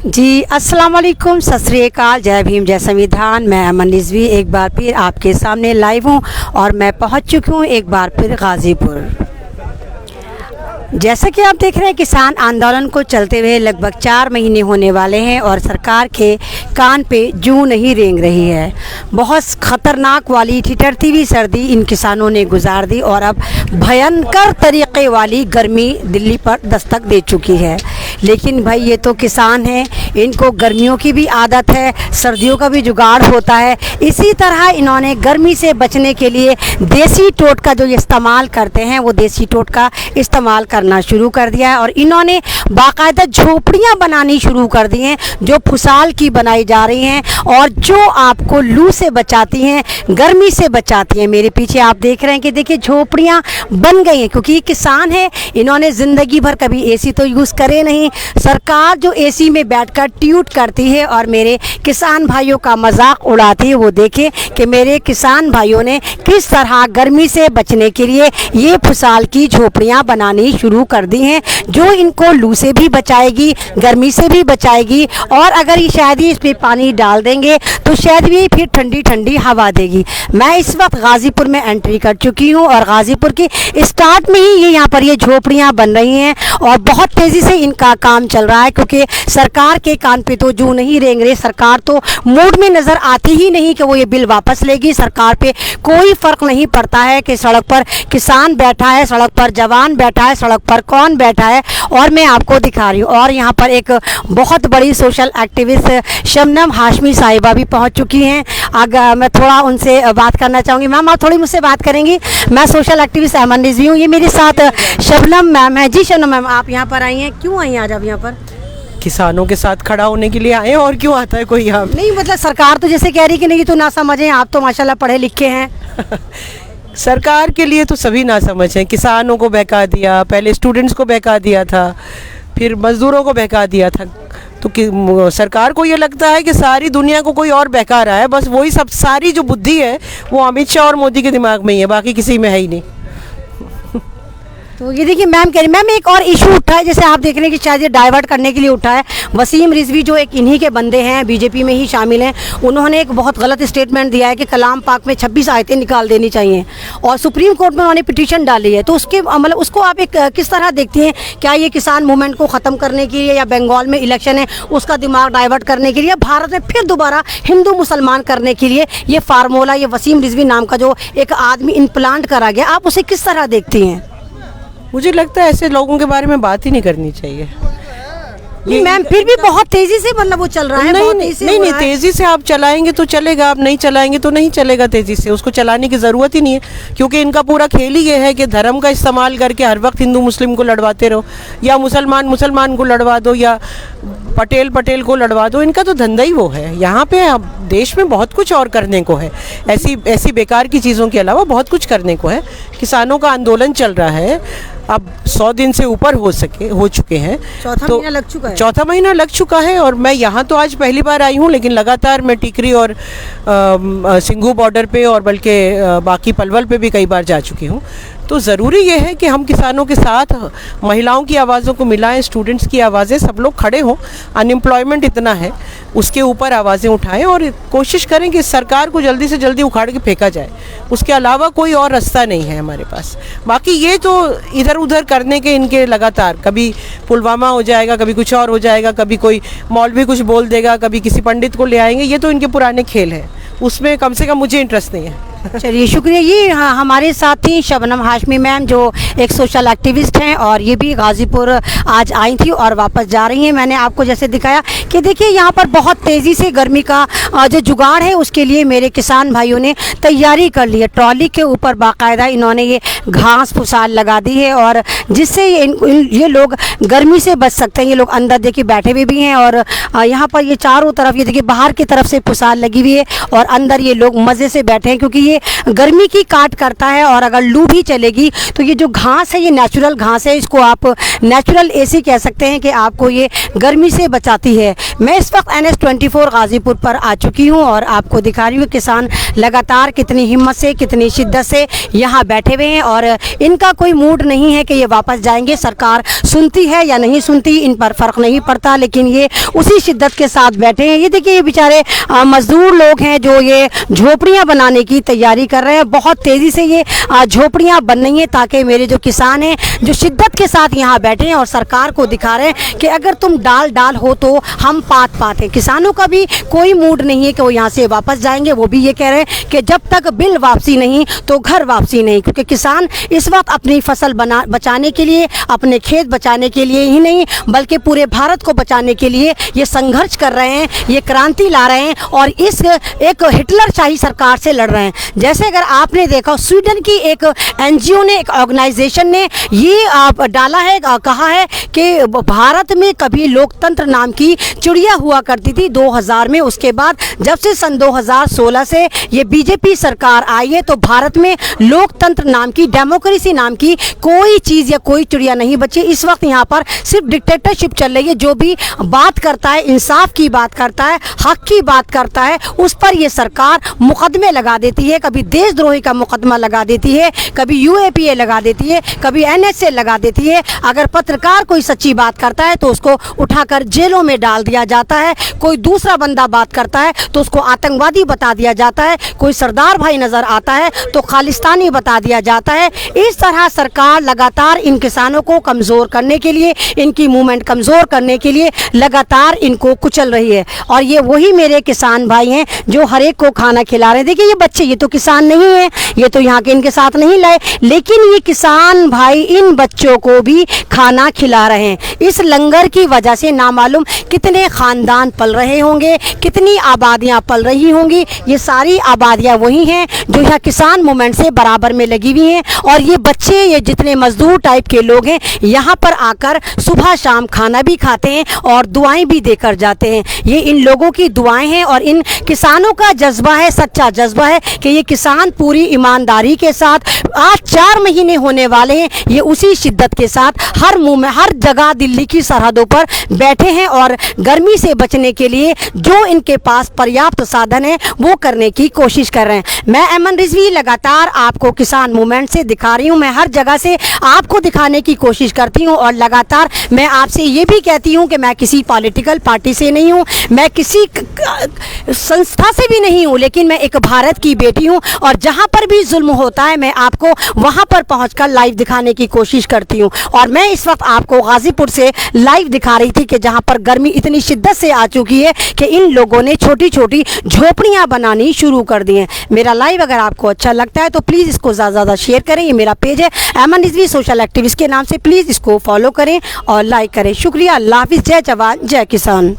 जी अस्सलाम वालेकुम, सत श्री अकाल, जय भीम, जय संविधान। मैं अमन रिजवी एक बार फिर आपके सामने लाइव हूँ और मैं पहुँच चुकी हूँ एक बार फिर गाज़ीपुर। जैसा कि आप देख रहे हैं, किसान आंदोलन को चलते हुए लगभग 4 महीने होने वाले हैं और सरकार के कान पे जूं नहीं रेंग रही है। बहुत ख़तरनाक वाली ठिठुरती हुई सर्दी इन किसानों ने गुजार दी और अब भयंकर तरीक़े वाली गर्मी दिल्ली पर दस्तक दे चुकी है। लेकिन भाई ये तो किसान हैं, इनको गर्मियों की भी आदत है, सर्दियों का भी जुगाड़ होता है। इसी तरह इन्होंने गर्मी से बचने के लिए देसी टोटका जो इस्तेमाल करते हैं वो देसी टोटका इस्तेमाल करना शुरू कर दिया है और इन्होंने बाकायदा झोपड़ियाँ बनानी शुरू कर दी हैं जो फुसाल की बनाई जा रही हैं और जो आपको लू से बचाती हैं, गर्मी से बचाती हैं। मेरे पीछे आप देख रहे हैं कि देखिए झोपड़ियाँ बन गई हैं क्योंकि ये किसान है, इन्होंने ज़िंदगी भर कभी एसी तो यूज़ करे नहीं। सरकार जो एसी में बैठकर ट्यूट करती है और मेरे किसान भाइयों का मजाक उड़ाती है, वो देखें कि मेरे किसान भाइयों ने किस तरह गर्मी से बचने के लिए ये फुसाल की झोपड़ियाँ बनानी शुरू कर दी हैं जो इनको लू से भी बचाएगी, गर्मी से भी बचाएगी और अगर ये शायद ही इस पर पानी डाल देंगे तो शायद भी फिर ठंडी ठंडी हवा देगी। मैं इस वक्त गाज़ीपुर में एंट्री कर चुकी हूँ और गाज़ीपुर की स्टार्ट में ही ये यहाँ पर ये झोपड़ियाँ बन रही हैं और बहुत तेज़ी से इनका काम चल रहा है क्योंकि सरकार के कान पे तो जूं नहीं रेंग रही। सरकार तो मूड में नज़र आती ही नहीं कि वो ये बिल वापस लेगी। सरकार पे कोई फ़र्क नहीं पड़ता है कि सड़क पर किसान बैठा है, सड़क पर जवान बैठा है, सड़क पर कौन बैठा है। और मैं आपको दिखा रही हूँ और यहाँ पर एक बहुत बड़ी सोशल एक्टिविस्ट शबनम हाशमी साहिबा भी पहुँच चुकी हैं। अगर मैं थोड़ा उनसे बात करना चाहूँगी। मैम आप थोड़ी मुझसे बात करेंगी? मैं सोशल एक्टिविस्ट अमन रिजवी हूँ, ये मेरे साथ शबनम मैम है। जी शबनम मैम, आप यहाँ पर आई हैं, क्यों आई हैं आज आप यहाँ पर? किसानों के साथ खड़ा होने के लिए आए हैं, और क्यों आता है कोई यहाँ? नहीं मतलब सरकार तो जैसे कह रही कि नहीं तो ना समझें, आप तो माशाल्लाह पढ़े लिखे हैं। सरकार के लिए तो सभी ना समझ हैं। किसानों को बहका दिया, पहले स्टूडेंट्स को बहका दिया था, फिर मज़दूरों को बहका दिया था। तो सरकार को ये लगता है कि सारी दुनिया को कोई और बहका रहा है। बस वही सब, सारी जो बुद्धि है वो अमित शाह और मोदी के दिमाग में ही है, बाकी किसी में है ही नहीं। तो ये देखिए मैम कह रही, मैम एक और इशू उठा है, जैसे आप देख रहे हैं कि शायद ये डाइवर्ट करने के लिए उठा है। वसीम रिजवी जो एक इन्हीं के बंदे हैं, बीजेपी में ही शामिल हैं, उन्होंने एक बहुत गलत स्टेटमेंट दिया है कि कलाम पाक में 26 आयतें निकाल देनी चाहिए और सुप्रीम कोर्ट में उन्होंने पिटीशन डाली है। तो उसके मतलब उसको आप एक किस तरह देखती हैं? क्या ये किसान मूवमेंट को ख़त्म करने के लिए या बंगाल में इलेक्शन है उसका दिमाग डाइवर्ट करने के लिए, भारत में फिर दोबारा हिंदू मुसलमान करने के लिए ये फार्मूला, ये वसीम रिजवी नाम का जो एक आदमी इम्प्लांट करा गया, आप उसे किस तरह देखती हैं? मुझे लगता है ऐसे लोगों के बारे में बात ही नहीं करनी चाहिए। नहीं मैम, फिर भी बहुत तेजी से मतलब वो चल रहा है। नहीं, तेजी से आप चलाएंगे तो चलेगा, आप नहीं चलाएंगे तो नहीं चलेगा। तेजी से उसको चलाने की ज़रूरत ही नहीं है क्योंकि इनका पूरा खेल ही ये है कि धर्म का इस्तेमाल करके हर वक्त हिंदू मुस्लिम को लड़वाते रहो, या मुसलमान मुसलमान को लड़वा दो, या पटेल पटेल को लड़वा दो। इनका तो धंधा ही वो है। यहाँ पे देश में बहुत कुछ और करने को है, ऐसी बेकार की चीज़ों के अलावा बहुत कुछ करने को है। किसानों का आंदोलन चल रहा है, अब 100 दिन से ऊपर हो चुके हैं। चौथा महीना लग चुका है। चौथा महीना लग चुका है और मैं यहाँ तो आज पहली बार आई हूँ, लेकिन लगातार मैं टिकरी और सिंघू बॉर्डर पे और बल्कि बाकी पलवल पे भी कई बार जा चुकी हूँ। तो ज़रूरी ये है कि हम किसानों के साथ महिलाओं की आवाज़ों को मिलाएं, स्टूडेंट्स की आवाज़ें, सब लोग खड़े हों। अनएम्प्लॉयमेंट इतना है, उसके ऊपर आवाज़ें उठाएं और कोशिश करें कि सरकार को जल्दी से जल्दी उखाड़ के फेंका जाए। उसके अलावा कोई और रास्ता नहीं है हमारे पास। बाकी ये तो इधर उधर करने के इनके लगातार, कभी पुलवामा हो जाएगा, कभी कुछ और हो जाएगा, कभी कोई मौलवी कुछ बोल देगा, कभी किसी पंडित को ले आएंगे, ये तो इनके पुराने खेल हैं। उसमें कम से कम मुझे इंटरेस्ट नहीं है। चलिए शुक्रिया। ये हमारे साथ थी शबनम हाशमी मैम जो एक सोशल एक्टिविस्ट हैं और ये भी गाज़ीपुर आज आई थी और वापस जा रही हैं। मैंने आपको जैसे दिखाया कि देखिए यहाँ पर बहुत तेज़ी से गर्मी का जो जुगाड़ है उसके लिए मेरे किसान भाइयों ने तैयारी कर ली है। ट्रॉली के ऊपर बाकायदा इन्होंने ये घास फुसाल लगा दी है और जिससे ये लोग गर्मी से बच सकते हैं। ये लोग अंदर देखिए बैठे हुए भी हैं और यहाँ पर ये चारों तरफ ये देखिए बाहर की तरफ से फुसाल लगी हुई है और अंदर ये लोग मज़े से बैठे हैं क्योंकि ये ये गर्मी की काट करता है, और अगर लू भी चलेगी तो ये जो घास है ये नेचुरल घास है, इसको आप नेचुरल एसी कह सकते हैं कि आपको ये गर्मी से बचाती है। मैं इस वक्त NH 24 गाज़ीपुर पर आ चुकी हूँ और आपको दिखा रही हूँ किसान लगातार कितनी हिम्मत से, कितनी शिद्दत से यहाँ बैठे हुए हैं और इनका कोई मूड नहीं है कि ये वापस जाएंगे। सरकार सुनती है या नहीं सुनती इन पर फ़र्क नहीं पड़ता, लेकिन ये उसी शिद्दत के साथ बैठे हैं। ये देखिए, ये बेचारे मज़दूर लोग हैं जो ये झोपड़ियाँ बनाने की तैयारी कर रहे हैं। बहुत तेज़ी से ये झोपड़ियाँ बन रही हैं ताकि मेरे जो किसान हैं जो शिद्दत के साथ यहाँ बैठे हैं और सरकार को दिखा रहे हैं कि अगर तुम डाल हो तो हम पात हैं। किसानों का भी कोई मूड नहीं है कि वो यहाँ से वापस जाएंगे। वो भी ये कह रहे हैं कि जब तक बिल वापसी नहीं तो घर वापसी नहीं, क्योंकि किसान इस वक्त अपनी फसल बचाने के लिए, अपने खेत बचाने के लिए ही नहीं बल्कि पूरे भारत को बचाने के लिए ये संघर्ष कर रहे हैं, ये क्रांति ला रहे हैं और इस एक हिटलरशाही सरकार से लड़ रहे हैं। जैसे अगर आपने देखा, स्वीडन की एक NGO ने, एक ऑर्गेनाइजेशन ने ये डाला है, कहा है कि भारत में कभी लोकतंत्र नाम की चिड़िया हुआ करती थी 2000 में। उसके बाद जब से सन 2016 से ये बीजेपी सरकार आई है तो भारत में लोकतंत्र नाम की, डेमोक्रेसी नाम की कोई चीज़ या कोई चिड़िया नहीं बची। इस वक्त यहाँ पर सिर्फ डिक्टेटरशिप चल रही है। जो भी बात करता है, इंसाफ की बात करता है, हक की बात करता है, उस पर ये सरकार मुकदमे लगा देती है। कभी देशद्रोही का मुकदमा लगा देती है, कभी UAPA लगा देती है, कभी NSA लगा देती है। अगर पत्रकार कोई सच्ची बात करता है तो उसको उठाकर जेलों में डाल दिया जाता है। कोई दूसरा बंदा बात करता है तो उसको आतंकवादी बता दिया जाता है। कोई सरदार भाई नज़र आता है तो खालिस्तानी बता दिया जाता है। इस तरह सरकार लगातार इन किसानों को कमज़ोर करने के लिए, इनकी मूवमेंट कमज़ोर करने के लिए लगातार इनको कुचल रही है। और ये वही मेरे किसान भाई हैं जो हर एक को खाना खिला रहे हैं। देखिए, ये बच्चे, ये तो किसान नहीं है, ये तो यहाँ के इनके साथ नहीं लाए, लेकिन ये किसान भाई इन बच्चों को भी खाना खिला रहे हैं। इस लंगर की वजह से नामालूम कितने ख़ानदान पल रहे होंगे, कितनी आबादियाँ पल रही होंगी। ये सारी आबादियाँ वही हैं जो यहाँ किसान मूवमेंट से बराबर में लगी हुई हैं। और ये बच्चे, ये जितने मजदूर टाइप के लोग हैं, यहाँ पर आकर सुबह शाम खाना भी खाते हैं और दुआएं भी देकर जाते हैं। ये इन लोगों की दुआएं हैं और इन किसानों का जज्बा है, सच्चा जज्बा है कि ये किसान पूरी ईमानदारी के साथ, आज 4 महीने होने वाले हैं, ये उसी शिद्दत के साथ हर मुंह में, हर जगह दिल्ली की सरहदों पर बैठे हैं और गर्मी से बचने के लिए जो इनके पास पर्याप्त साधन है वो करने की कोशिश कर रहे हैं। मैं अमन रिजवी लगातार आपको किसान मूवमेंट से दिखा रही हूँ। मैं हर जगह से आपको दिखाने की कोशिश करती हूँ और लगातार मैं आपसे ये भी कहती हूँ कि मैं किसी पॉलिटिकल पार्टी से नहीं हूँ, मैं किसी संस्था से भी नहीं हूँ, लेकिन मैं एक भारत की बेटी हूँ और जहाँ पर भी जुल्म होता है मैं आपको वहाँ पर पहुँचकर लाइव दिखाने की कोशिश करती हूँ। और मैं इस वक्त आपको गाज़ीपुर से लाइव दिखा रही थी कि जहाँ पर गर्मी इतनी शिद्दत से आ चुकी है कि इन लोगों ने छोटी छोटी झोपड़ियाँ बनानी शुरू कर दी हैं। मेरा लाइव अगर आपको अच्छा लगता है तो प्लीज़ इसको ज़्यादा शेयर करें। ये मेरा पेज है अमन रिजवी सोशल एक्टिविस्ट के नाम से, प्लीज़ इसको फॉलो करें और लाइक करें। शुक्रिया। अल्लाह हाफिज़। जय जवान जय किसान।